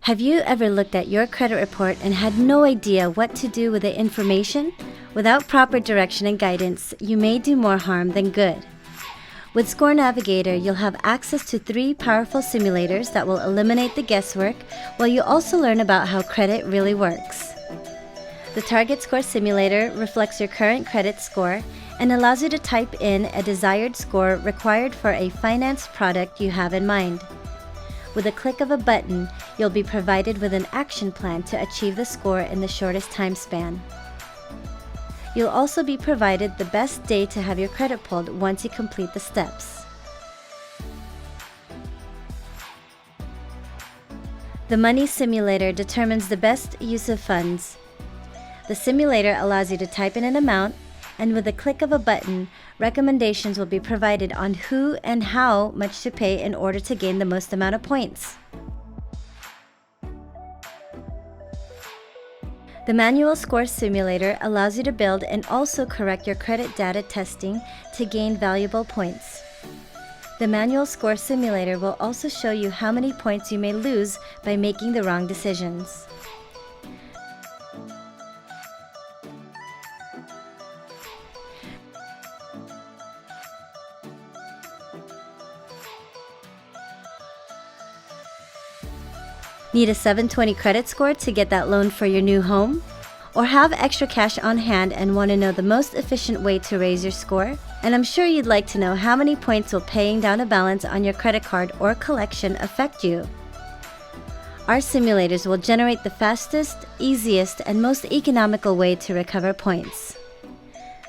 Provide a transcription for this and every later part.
Have you ever looked at your credit report and had no idea what to do with the information? Without proper direction and guidance, you may do more harm than good. With ScoreNavigator, you'll have access to 3 powerful simulators that will eliminate the guesswork, while you also learn about how credit really works. The Target Score Simulator reflects your current credit score and allows you to type in a desired score required for a finance product you have in mind. With a click of a button, you'll be provided with an action plan to achieve the score in the shortest time span. You'll also be provided the best day to have your credit pulled once you complete the steps. The Money Simulator determines the best use of funds. The simulator allows you to type in an amount, and with a click of a button, recommendations will be provided on who and how much to pay in order to gain the most amount of points. The Manual Score Simulator allows you to build and also correct your credit data testing to gain valuable points. The Manual Score Simulator will also show you how many points you may lose by making the wrong decisions. Need a 720 credit score to get that loan for your new home? Or have extra cash on hand and want to know the most efficient way to raise your score? And I'm sure you'd like to know how many points will paying down a balance on your credit card or collection affect you. Our simulators will generate the fastest, easiest, and most economical way to recover points.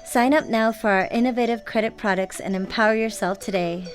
Sign up now for our innovative credit products and empower yourself today.